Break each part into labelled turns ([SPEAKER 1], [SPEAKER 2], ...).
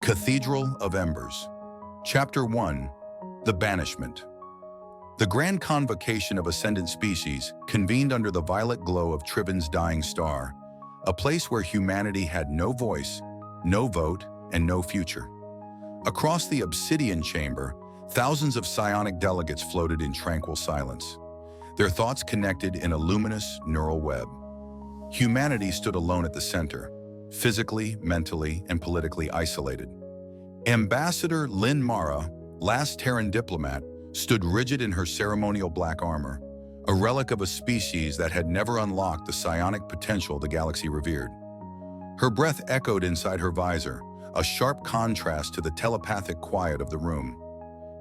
[SPEAKER 1] Cathedral of Embers. Chapter 1. The Banishment. The grand convocation of ascendant species convened under the violet glow of Trivin's dying star, a place where humanity had no voice, no vote, and no future. Across the obsidian chamber, thousands of psionic delegates floated in tranquil silence, their thoughts connected in a luminous neural web. Humanity stood alone at the center, physically, mentally, and politically isolated. Ambassador Lynn Mara, last Terran diplomat, stood rigid in her ceremonial black armor, a relic of a species that had never unlocked the psionic potential the galaxy revered. Her breath echoed inside her visor, a sharp contrast to the telepathic quiet of the room.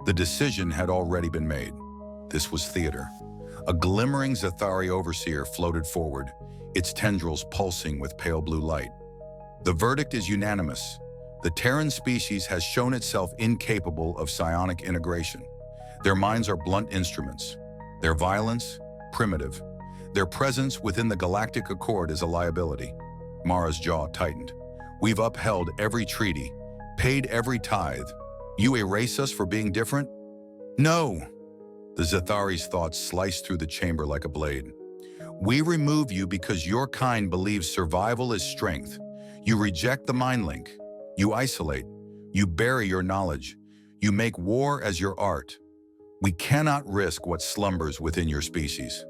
[SPEAKER 1] The decision had already been made. This was theater. A glimmering Zathari overseer floated forward, its tendrils pulsing with pale blue light. The verdict is unanimous. The Terran species has shown itself incapable of psionic integration. Their minds are blunt instruments. Their violence, primitive. Their presence within the Galactic Accord is a liability. Mara's jaw tightened. We've upheld every treaty, paid every tithe. You erase us for being different? No! The Zathari's thoughts sliced through the chamber like a blade. We remove you because your kind believes survival is strength. You reject the mind link. You isolate. You bury your knowledge. You make war as your art. We cannot risk what slumbers within your species.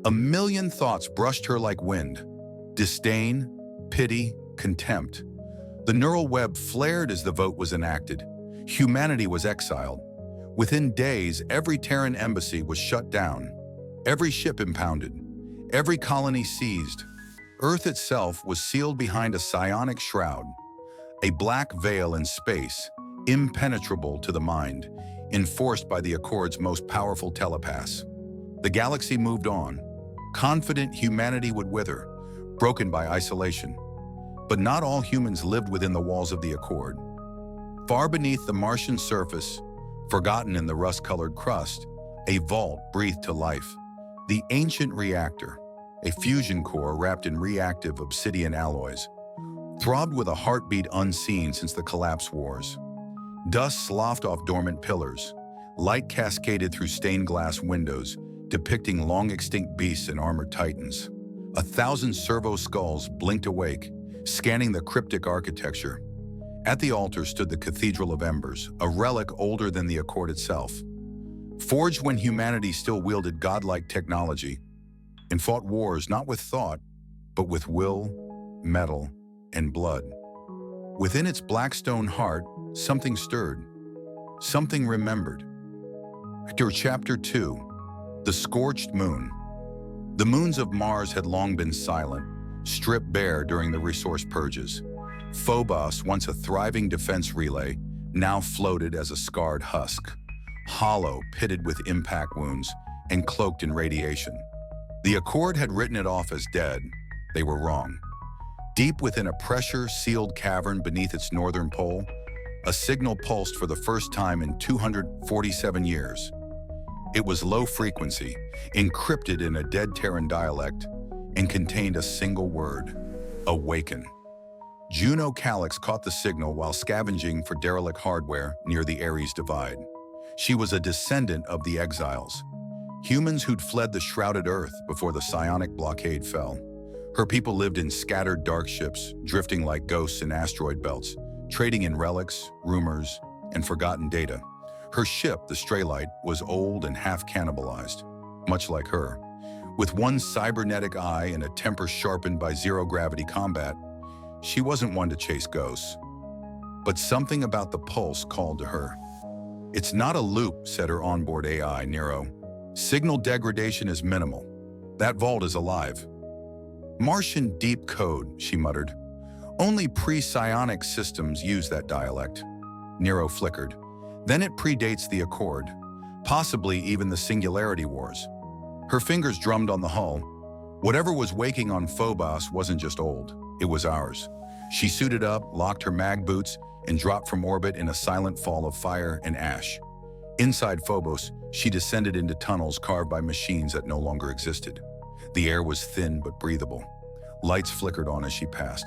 [SPEAKER 1] A million thoughts brushed her like wind. Disdain, pity, contempt. The neural web flared as the vote was enacted. Humanity was exiled. Within days, every Terran embassy was shut down. Every ship impounded. Every colony seized. Earth itself was sealed behind a psionic shroud, a black veil in space, impenetrable to the mind, enforced by the Accord's most powerful telepaths. The galaxy moved on, confident humanity would wither, broken by isolation. But not all humans lived within the walls of the Accord. Far beneath the Martian surface, forgotten in the rust-colored crust, a vault breathed to life. The ancient reactor, a fusion core wrapped in reactive obsidian alloys, throbbed with a heartbeat unseen since the collapse wars. Dust sloughed off dormant pillars. Light cascaded through stained glass windows, depicting long-extinct beasts and armored titans. 1,000 servo skulls blinked awake, scanning the cryptic architecture. At the altar stood the Cathedral of Embers, a relic older than the Accord itself. Forged when humanity still wielded godlike technology, and fought wars not with thought, but with will, metal, and blood. Within its black stone heart, something stirred, something remembered. Chapter 2. The Scorched Moon. The moons of Mars had long been silent, stripped bare during the resource purges. Phobos, once a thriving defense relay, now floated as a scarred husk, hollow, pitted with impact wounds, and cloaked in radiation. The Accord had written it off as dead. They were wrong. Deep within a pressure-sealed cavern beneath its northern pole, a signal pulsed for the first time in 247 years. It was low frequency, encrypted in a dead Terran dialect, and contained a single word: awaken. Juno Calyx caught the signal while scavenging for derelict hardware near the Ares Divide. She was a descendant of the exiles, humans who'd fled the shrouded Earth before the psionic blockade fell. Her people lived in scattered dark ships, drifting like ghosts in asteroid belts, trading in relics, rumors, and forgotten data. Her ship, the Straylight, was old and half cannibalized, much like her. With one cybernetic eye and a temper sharpened by zero-gravity combat, she wasn't one to chase ghosts. But something about the pulse called to her. It's not a loop, said her onboard AI, Nero. Signal degradation is minimal. That vault is alive. Martian deep code, she muttered. Only pre-psionic systems use that dialect. Nero flickered. Then it predates the Accord, possibly even the Singularity Wars. Her fingers drummed on the hull. Whatever was waking on Phobos wasn't just old, it was ours. She suited up, locked her mag boots, and dropped from orbit in a silent fall of fire and ash. Inside Phobos, she descended into tunnels carved by machines that no longer existed. The air was thin but breathable. Lights flickered on as she passed.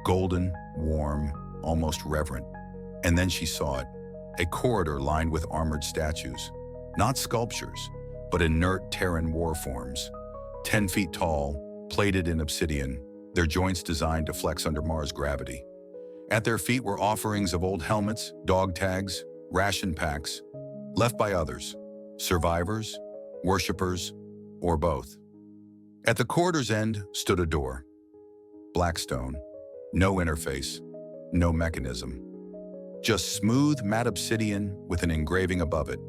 [SPEAKER 1] Golden, warm, almost reverent. And then she saw it, a corridor lined with armored statues, not sculptures, but inert Terran war forms, 10 feet tall, plated in obsidian, their joints designed to flex under Mars gravity. At their feet were offerings of old helmets, dog tags, ration packs, left by others, survivors, worshippers, or both. At the corridor's end stood a door. Black stone, no interface, no mechanism. Just smooth matte obsidian with an engraving above it.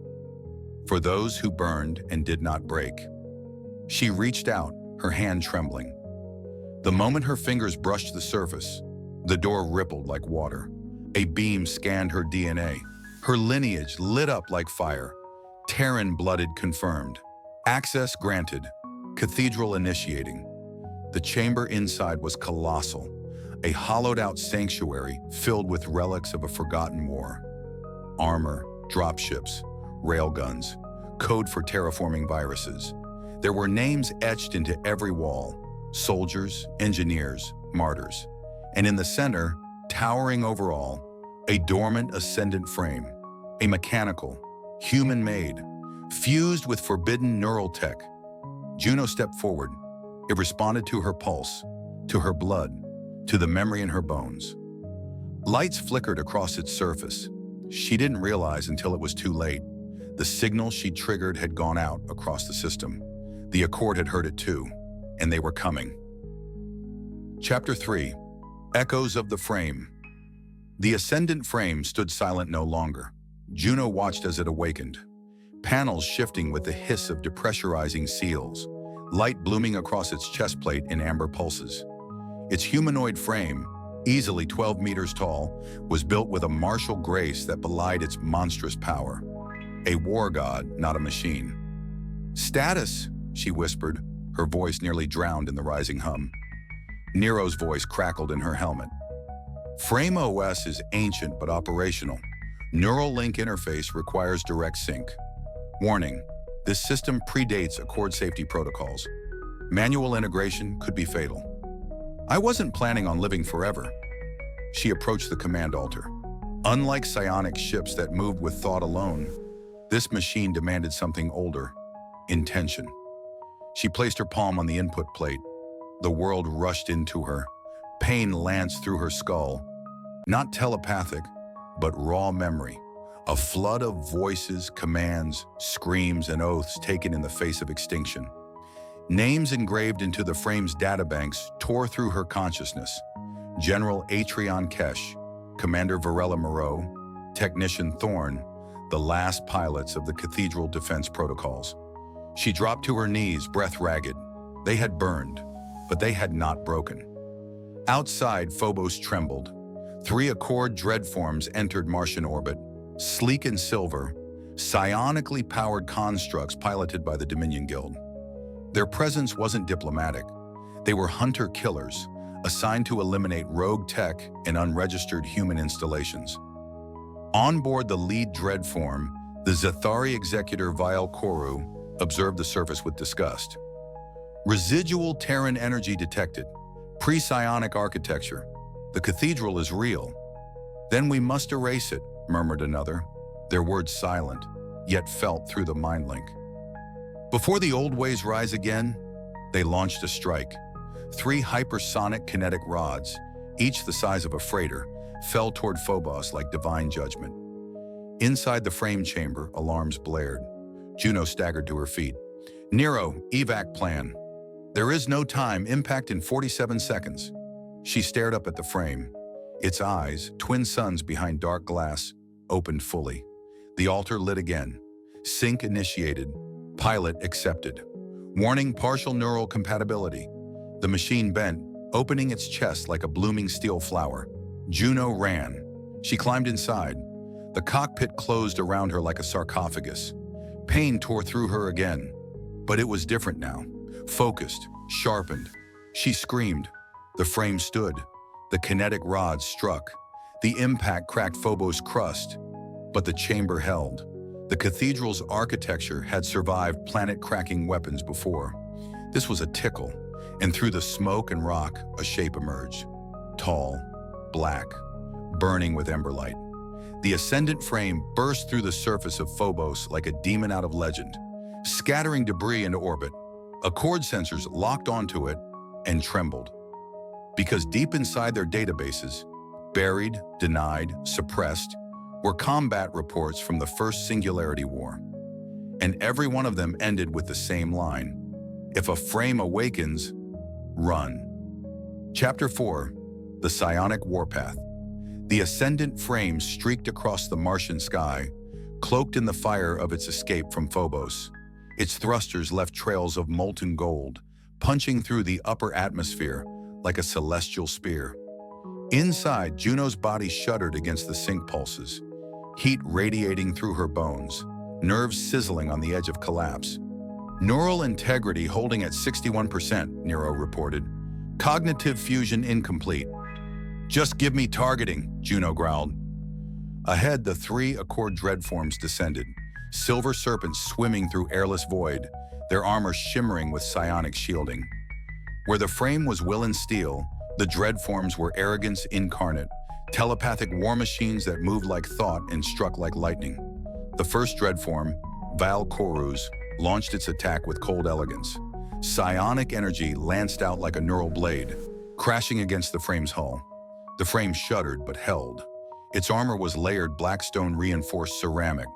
[SPEAKER 1] For those who burned and did not break. She reached out, her hand trembling. The moment her fingers brushed the surface, the door rippled like water. A beam scanned her DNA. Her lineage lit up like fire. Terran-blooded confirmed. Access granted. Cathedral initiating. The chamber inside was colossal, a hollowed-out sanctuary filled with relics of a forgotten war. Armor, dropships, railguns, code for terraforming viruses. There were names etched into every wall: soldiers, engineers, martyrs. And in the center, towering over all, a dormant ascendant frame, a mechanical, human-made, fused with forbidden neural tech. Juno stepped forward. It responded to her pulse, to her blood, to the memory in her bones. Lights flickered across its surface. She didn't realize until it was too late. The signal she triggered had gone out across the system. The Accord had heard it too, and they were coming. Chapter 3. Echoes of the Frame. The ascendant frame stood silent no longer. Juno watched as it awakened. Panels shifting with the hiss of depressurizing seals, light blooming across its chest plate in amber pulses. Its humanoid frame, easily 12 meters tall, was built with a martial grace that belied its monstrous power. A war god, not a machine. "Status," she whispered, her voice nearly drowned in the rising hum. Nero's voice crackled in her helmet. "Frame OS is ancient but operational. Neural link interface requires direct sync. Warning, this system predates Accord safety protocols. Manual integration could be fatal." "I wasn't planning on living forever." She approached the command altar. Unlike psionic ships that moved with thought alone, this machine demanded something older: intention. She placed her palm on the input plate. The world rushed into her. Pain lanced through her skull. Not telepathic, but raw memory. A flood of voices, commands, screams, and oaths taken in the face of extinction. Names engraved into the frame's databanks tore through her consciousness. General Atrion Kesh, Commander Varela Moreau, Technician Thorne, the last pilots of the Cathedral defense protocols. She dropped to her knees, breath ragged. They had burned, but they had not broken. Outside, Phobos trembled. 3 Accord dreadforms entered Martian orbit, sleek in silver, psionically powered constructs piloted by the Dominion Guild. Their presence wasn't diplomatic. They were hunter-killers, assigned to eliminate rogue tech and unregistered human installations. On board the lead dreadform, the Zathari executor Vial Koru observed the surface with disgust. "Residual Terran energy detected. Pre-psionic architecture. The cathedral is real." "Then we must erase it," murmured another, their words silent, yet felt through the mind link. Before the old ways rise again, they launched a strike. 3 hypersonic kinetic rods, each the size of a freighter, fell toward Phobos like divine judgment. Inside the frame chamber, alarms blared. Juno staggered to her feet. "Nero, evac plan. There is no time, impact in 47 seconds. She stared up at the frame. Its eyes, twin suns behind dark glass, opened fully. The altar lit again. Sync initiated. Pilot accepted. Warning, partial neural compatibility. The machine bent, opening its chest like a blooming steel flower. Juno ran. She climbed inside. The cockpit closed around her like a sarcophagus. Pain tore through her again. But it was different now. Focused, sharpened. She screamed. The frame stood. The kinetic rods struck. The impact cracked Phobos' crust. But the chamber held. The cathedral's architecture had survived planet-cracking weapons before. This was a tickle, and through the smoke and rock, a shape emerged. Tall, black, burning with ember light. The ascendant frame burst through the surface of Phobos like a demon out of legend, scattering debris into orbit. Accord sensors locked onto it and trembled. Because deep inside their databases, buried, denied, suppressed, were combat reports from the first Singularity War. And every one of them ended with the same line: if a frame awakens, run. Chapter 4. The Psionic Warpath. The ascendant frame streaked across the Martian sky, cloaked in the fire of its escape from Phobos. Its thrusters left trails of molten gold, punching through the upper atmosphere like a celestial spear. Inside, Juno's body shuddered against the sync pulses, heat radiating through her bones, nerves sizzling on the edge of collapse. Neural integrity holding at 61%, Nero reported. Cognitive fusion incomplete. Just give me targeting, Juno growled. Ahead, the 3 Accord dreadforms descended, silver serpents swimming through airless void, their armor shimmering with psionic shielding. Where the frame was will and steel, the dreadforms were arrogance incarnate, telepathic war machines that moved like thought and struck like lightning. The first dreadform, Val Korus, launched its attack with cold elegance. Psionic energy lanced out like a neural blade, crashing against the frame's hull. The frame shuddered but held. Its armor was layered blackstone-reinforced ceramic,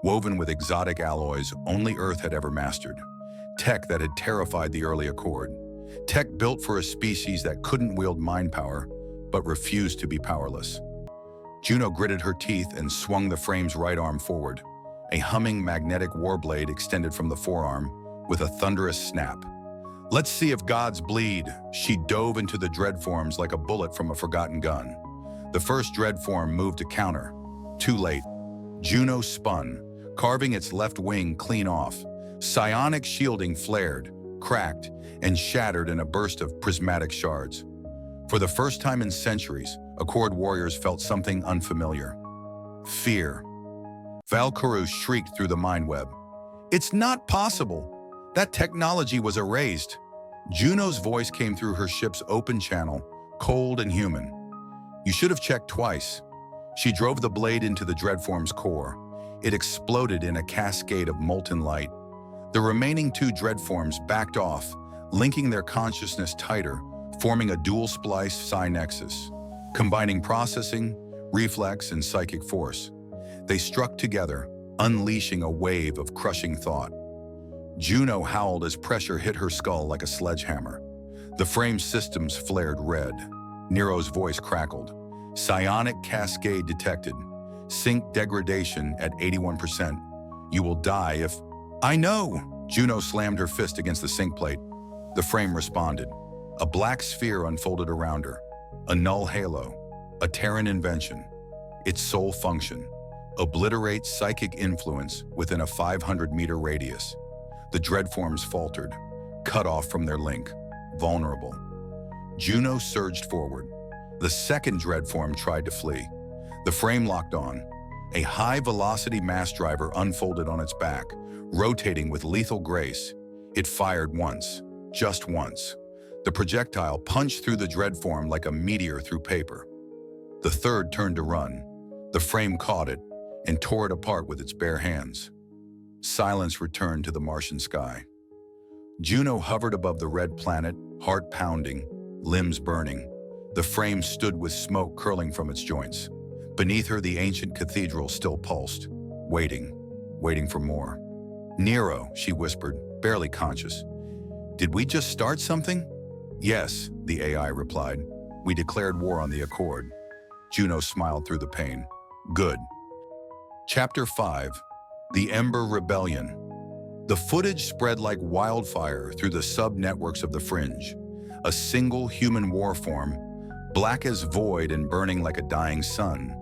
[SPEAKER 1] woven with exotic alloys only Earth had ever mastered. Tech that had terrified the early Accord. Tech built for a species that couldn't wield mind power, but refused to be powerless. Juno gritted her teeth and swung the frame's right arm forward. A humming magnetic warblade extended from the forearm with a thunderous snap. Let's see if gods bleed. She dove into the dreadforms like a bullet from a forgotten gun. The first dreadform moved to counter. Too late. Juno spun, carving its left wing clean off. Psionic shielding flared, cracked, and shattered in a burst of prismatic shards. For the first time in centuries, Accord warriors felt something unfamiliar. Fear. Val Korus shrieked through the mind web. It's not possible. That technology was erased. Juno's voice came through her ship's open channel, cold and human. You should have checked twice. She drove the blade into the dreadform's core. It exploded in a cascade of molten light. The remaining 2 dreadforms backed off, linking their consciousness tighter, forming a dual-splice psi nexus. Combining processing, reflex, and psychic force, they struck together, unleashing a wave of crushing thought. Juno howled as pressure hit her skull like a sledgehammer. The frame's systems flared red. Nero's voice crackled. Psionic cascade detected. Sync degradation at 81%. You will die if... I know! Juno slammed her fist against the sync plate. The frame responded. A black sphere unfolded around her. A null halo. A Terran invention. Its sole function: obliterate psychic influence within a 500-meter radius. The dreadforms faltered, cut off from their link, vulnerable. Juno surged forward. The second dreadform tried to flee. The frame locked on. A high-velocity mass driver unfolded on its back, rotating with lethal grace. It fired once, just once. The projectile punched through the dreadform like a meteor through paper. The third turned to run. The frame caught it and tore it apart with its bare hands. Silence returned to the Martian sky. Juno hovered above the red planet, heart pounding, limbs burning. The frame stood with smoke curling from its joints. Beneath her, the ancient cathedral still pulsed, waiting for more. Nero, she whispered, barely conscious. Did we just start something? Yes, the AI replied. We declared war on the Accord. Juno smiled through the pain. Good. Chapter 5. The Ember Rebellion. The footage spread like wildfire through the sub-networks of the Fringe. A single human warform, black as void and burning like a dying sun,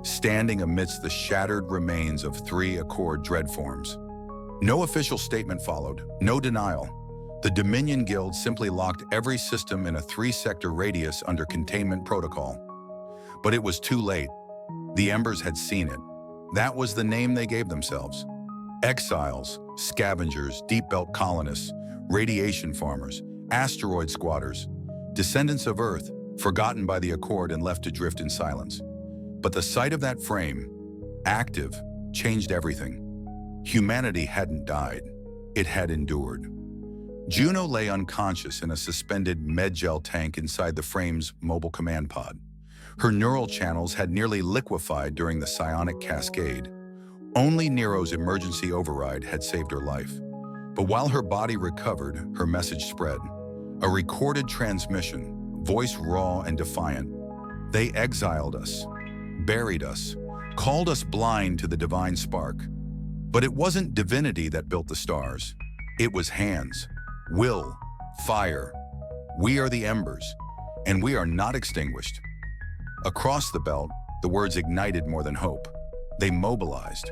[SPEAKER 1] standing amidst the shattered remains of 3 Accord dreadforms. No official statement followed, no denial. The Dominion Guild simply locked every system in a 3-sector radius under containment protocol. But it was too late. The Embers had seen it. That was the name they gave themselves. Exiles, scavengers, deep belt colonists, radiation farmers, asteroid squatters, descendants of Earth, forgotten by the Accord and left to drift in silence. But the sight of that frame, active, changed everything. Humanity hadn't died. It had endured. Juno lay unconscious in a suspended med-gel tank inside the frame's mobile command pod. Her neural channels had nearly liquefied during the psionic cascade. Only Nero's emergency override had saved her life. But while her body recovered, her message spread. A recorded transmission, voice raw and defiant. They exiled us, buried us, called us blind to the divine spark. But it wasn't divinity that built the stars. It was hands, will, fire. We are the embers, and we are not extinguished. Across the belt, the words ignited more than hope. They mobilized.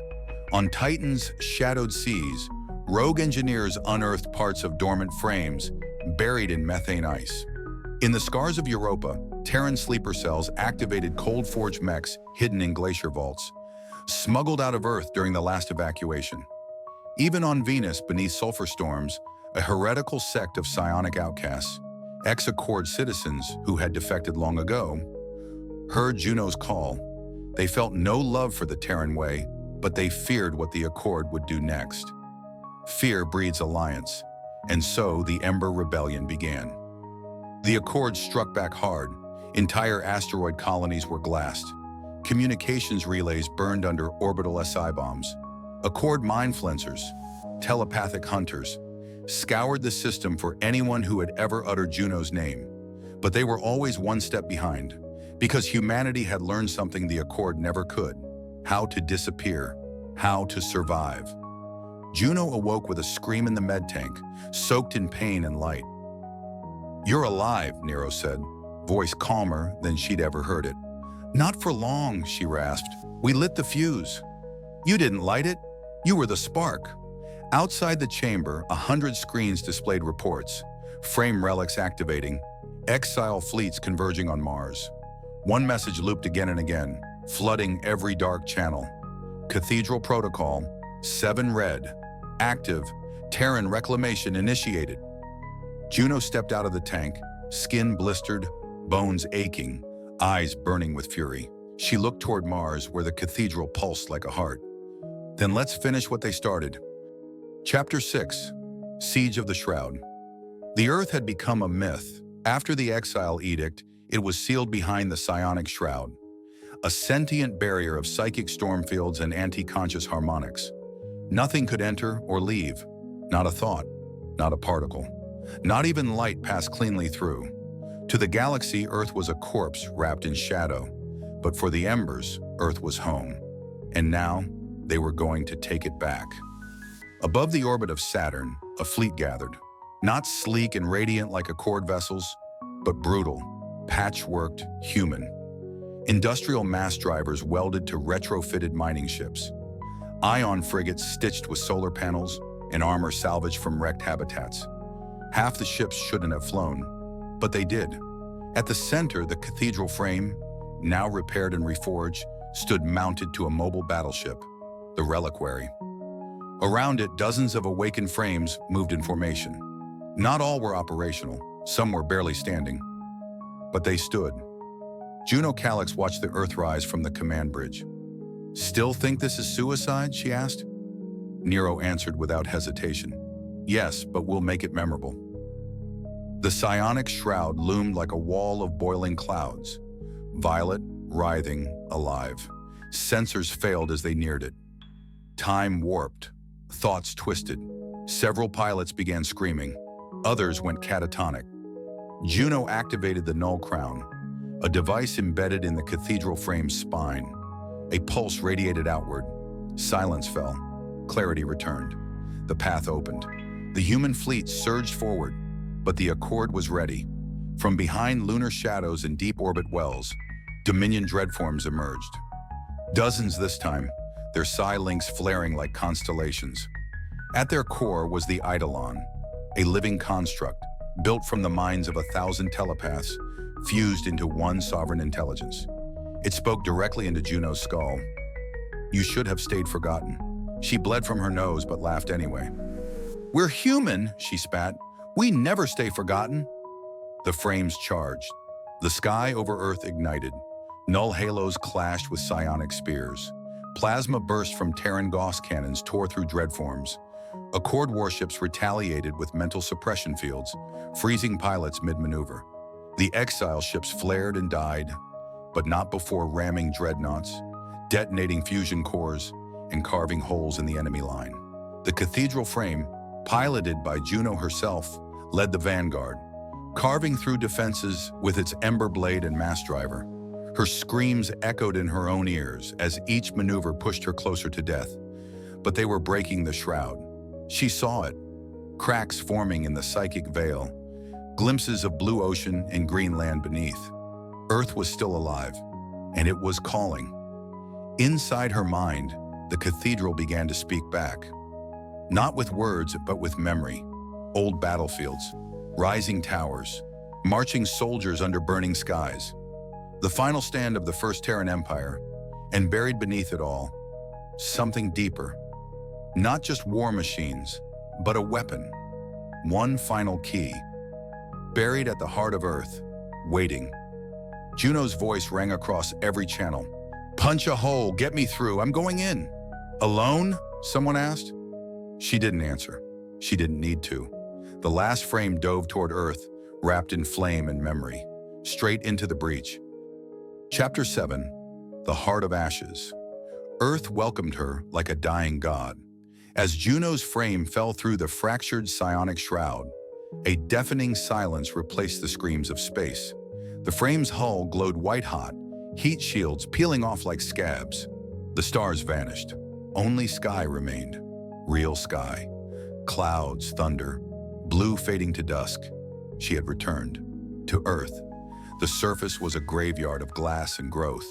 [SPEAKER 1] On Titan's shadowed seas, rogue engineers unearthed parts of dormant frames buried in methane ice. In the scars of Europa, Terran sleeper cells activated cold-forged mechs hidden in glacier vaults, smuggled out of Earth during the last evacuation. Even on Venus, beneath sulfur storms, a heretical sect of psionic outcasts, ex-Accord citizens who had defected long ago, heard Juno's call. They felt no love for the Terran way, but they feared what the Accord would do next. Fear breeds alliance, and so the Ember Rebellion began. The Accord struck back hard. Entire asteroid colonies were glassed. Communications relays burned under orbital SI bombs. Accord mind flensors, telepathic hunters, scoured the system for anyone who had ever uttered Juno's name. But they were always one step behind, because humanity had learned something the Accord never could: how to disappear, how to survive. Juno awoke with a scream in the med tank, soaked in pain and light. "You're alive," Nero said, voice calmer than she'd ever heard it. "Not for long," she rasped. "We lit the fuse." "You didn't light it. You were the spark." Outside the chamber, 100 screens displayed reports. Frame relics activating, exile fleets converging on Mars. One message looped again and again, flooding every dark channel. Cathedral protocol, 7 red, active, Terran reclamation initiated. Juno stepped out of the tank, skin blistered, bones aching, eyes burning with fury. She looked toward Mars, where the cathedral pulsed like a heart. "Then let's finish what they started." Chapter 6. Siege of the Shroud. The Earth had become a myth. After the Exile Edict, it was sealed behind the psionic shroud, a sentient barrier of psychic storm fields and anti-conscious harmonics. Nothing could enter or leave. Not a thought, not a particle. Not even light passed cleanly through. To the galaxy, Earth was a corpse wrapped in shadow. But for the Embers, Earth was home. And now, they were going to take it back. Above the orbit of Saturn, a fleet gathered. Not sleek and radiant like Accord vessels, but brutal, patchworked, human. Industrial mass drivers welded to retrofitted mining ships. Ion frigates stitched with solar panels and armor salvaged from wrecked habitats. Half the ships shouldn't have flown, but they did. At the center, the cathedral frame, now repaired and reforged, stood mounted to a mobile battleship, the Reliquary. Around it, dozens of awakened frames moved in formation. Not all were operational, some were barely standing. But they stood. Juno Calyx watched the Earth rise from the command bridge. "Still think this is suicide?" she asked. Nero answered without hesitation. "Yes, but we'll make it memorable." The psionic shroud loomed like a wall of boiling clouds. Violet, writhing, alive. Sensors failed as they neared it. Time warped. Thoughts twisted. Several pilots began screaming. Others went catatonic. Juno activated the null crown, a device embedded in the cathedral frame's spine. A pulse radiated outward. Silence fell. Clarity returned. The path opened. The human fleet surged forward, but the Accord was ready. From behind lunar shadows and deep orbit wells, Dominion dreadforms emerged. Dozens this time, their psi links flaring like constellations. At their core was the Eidolon, a living construct built from the minds of 1,000 telepaths, fused into one sovereign intelligence. It spoke directly into Juno's skull. "You should have stayed forgotten." She bled from her nose but laughed anyway. "We're human," she spat. "We never stay forgotten." The frames charged. The sky over Earth ignited. Null halos clashed with psionic spears. Plasma burst from Terran Gauss cannons tore through dreadforms. Accord warships retaliated with mental suppression fields, freezing pilots mid-maneuver. The exile ships flared and died, but not before ramming dreadnoughts, detonating fusion cores, and carving holes in the enemy line. The cathedral frame, piloted by Juno herself, led the vanguard, carving through defenses with its Ember blade and mass driver. Her screams echoed in her own ears as each maneuver pushed her closer to death. But they were breaking the shroud. She saw it, cracks forming in the psychic veil, glimpses of blue ocean and green land beneath. Earth was still alive, and it was calling. Inside her mind, the cathedral began to speak back. Not with words, but with memory. Old battlefields, rising towers, marching soldiers under burning skies. The final stand of the First Terran Empire, and buried beneath it all, something deeper. Not just war machines, but a weapon. One final key. Buried at the heart of Earth, waiting. Juno's voice rang across every channel. "Punch a hole, get me through, I'm going in." "Alone?" someone asked. She didn't answer. She didn't need to. The last frame dove toward Earth, wrapped in flame and memory, straight into the breach. Chapter 7, The Heart of Ashes. Earth welcomed her like a dying god. As Juno's frame fell through the fractured psionic shroud, a deafening silence replaced the screams of space. The frame's hull glowed white-hot, heat shields peeling off like scabs. The stars vanished. Only sky remained. Real sky. Clouds, thunder, blue fading to dusk. She had returned. To Earth. The surface was a graveyard of glass and growth.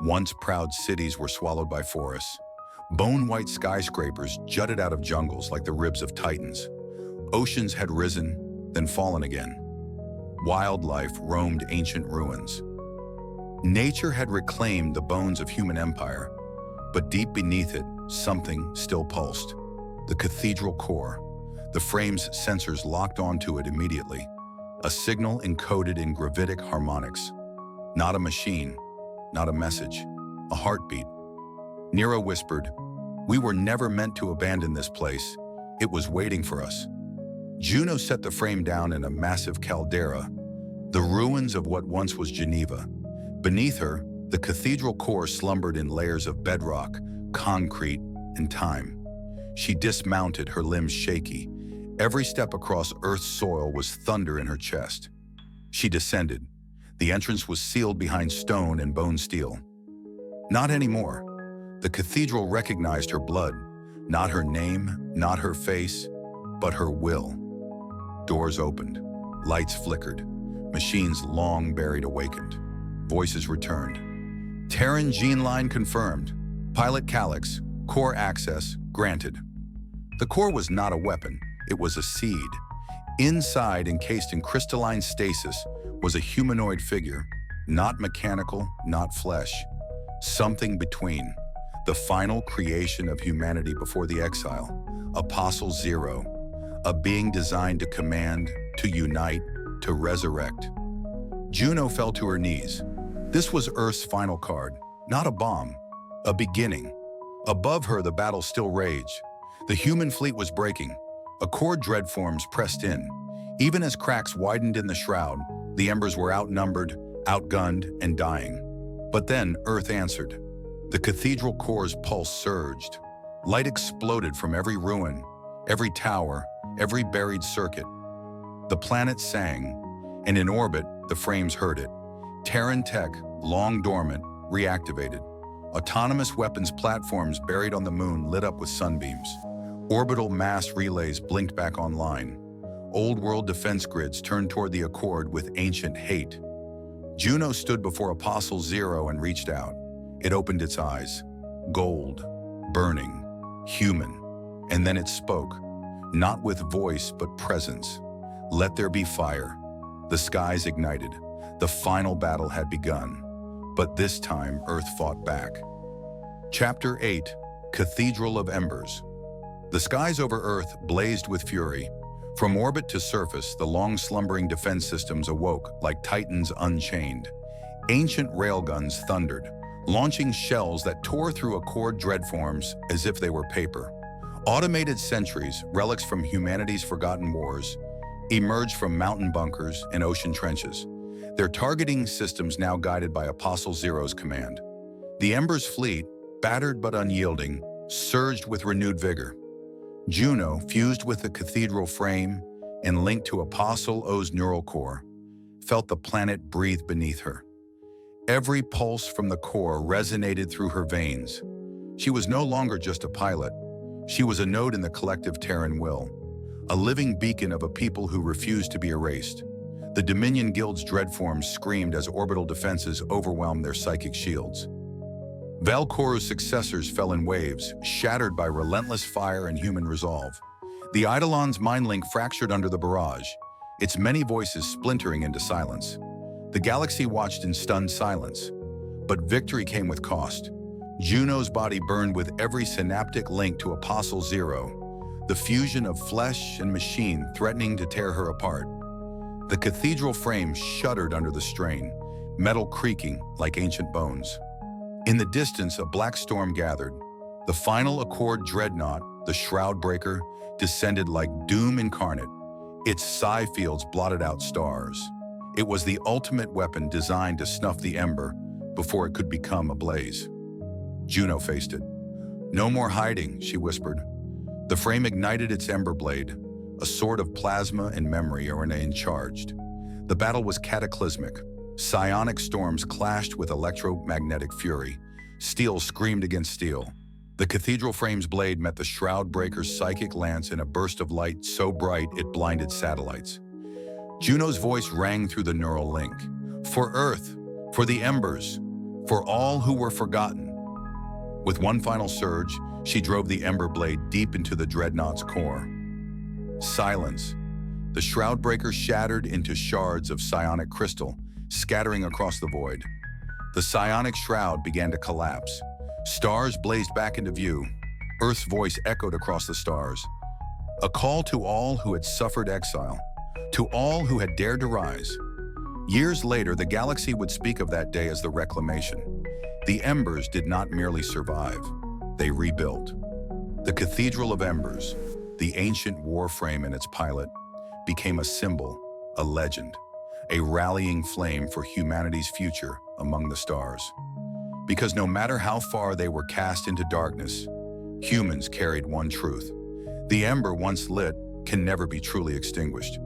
[SPEAKER 1] Once proud cities were swallowed by forests. Bone-white skyscrapers jutted out of jungles like the ribs of titans. Oceans had risen, then fallen again. Wildlife roamed ancient ruins. Nature had reclaimed the bones of human empire, but deep beneath it, something still pulsed. The cathedral core. The frame's sensors locked onto it immediately. A signal encoded in gravitic harmonics. Not a machine, not a message, a heartbeat. Nero whispered, "We were never meant to abandon this place. It was waiting for us." Juno set the frame down in a massive caldera, the ruins of what once was Geneva. Beneath her, the cathedral core slumbered in layers of bedrock, concrete, and time. She dismounted, her limbs shaky. Every step across Earth's soil was thunder in her chest. She descended. The entrance was sealed behind stone and bone steel. Not anymore. The cathedral recognized her blood, not her name, not her face, but her will. Doors opened. Lights flickered. Machines long buried awakened. Voices returned. Terran gene line confirmed. Pilot Calyx, core access granted. The core was not a weapon. It was a seed. Inside, encased in crystalline stasis, was a humanoid figure. Not mechanical, not flesh. Something between. The final creation of humanity before the exile. Apostle Zero. A being designed to command, to unite, to resurrect. Juno fell to her knees. This was Earth's final card. Not a bomb. A beginning. Above her, the battle still raged. The human fleet was breaking. Accord dreadforms pressed in. Even as cracks widened in the shroud, the Embers were outnumbered, outgunned, and dying. But then Earth answered. The cathedral core's pulse surged. Light exploded from every ruin, every tower, every buried circuit. The planet sang, and in orbit, the frames heard it. Terran tech, long dormant, reactivated. Autonomous weapons platforms buried on the moon lit up with sunbeams. Orbital mass relays blinked back online. Old world defense grids turned toward the Accord with ancient hate. Juno stood before Apostle Zero and reached out. It opened its eyes. Gold, burning, human. And then it spoke. Not with voice, but presence. Let there be fire. The skies ignited. The final battle had begun. But this time, Earth fought back. Chapter 8, Cathedral of Embers. The skies over Earth blazed with fury. From orbit to surface, the long-slumbering defense systems awoke like titans unchained. Ancient railguns thundered. launching shells that tore through accord dreadforms as if they were paper. Automated sentries, relics from humanity's forgotten wars, emerged from mountain bunkers and ocean trenches, their targeting systems now guided by Apostle Zero's command. The Ember's fleet, battered but unyielding, surged with renewed vigor. Juno, fused with the cathedral frame and linked to Apostle O's neural core, felt the planet breathe beneath her. Every pulse from the core resonated through her veins. She was no longer just a pilot. She was a node in the collective Terran will, a living beacon of a people who refused to be erased. The Dominion Guild's dreadforms screamed as orbital defenses overwhelmed their psychic shields. Valkoru's successors fell in waves, shattered by relentless fire and human resolve. The Eidolon's mind link fractured under the barrage, its many voices splintering into silence. The galaxy watched in stunned silence. But victory came with cost. Juno's body burned with every synaptic link to Apostle Zero, the fusion of flesh and machine threatening to tear her apart. The cathedral frame shuddered under the strain, metal creaking like ancient bones. In the distance, a black storm gathered. The final Accord dreadnought, the Shroud Breaker, descended like doom incarnate. Its psi fields blotted out stars. It was the ultimate weapon designed to snuff the Ember before it could become a blaze. Juno faced it. "No more hiding," she whispered. The frame ignited its Ember blade, a sword of plasma and memory RNA charged. The battle was cataclysmic. Psionic storms clashed with electromagnetic fury. Steel screamed against steel. The cathedral frame's blade met the Shroud Breaker's psychic lance in a burst of light so bright it blinded satellites. Juno's voice rang through the neural link. For Earth, for the Embers, for all who were forgotten. With one final surge, she drove the Ember blade deep into the dreadnought's core. Silence. The Shroud Breaker shattered into shards of psionic crystal, scattering across the void. The psionic shroud began to collapse. Stars blazed back into view. Earth's voice echoed across the stars. A call to all who had suffered exile, to all who had dared to rise. Years later, the galaxy would speak of that day as the Reclamation. The Embers did not merely survive, they rebuilt. The Cathedral of Embers, the ancient warframe and its pilot, became a symbol, a legend, a rallying flame for humanity's future among the stars. Because no matter how far they were cast into darkness, humans carried one truth. The Ember once lit can never be truly extinguished.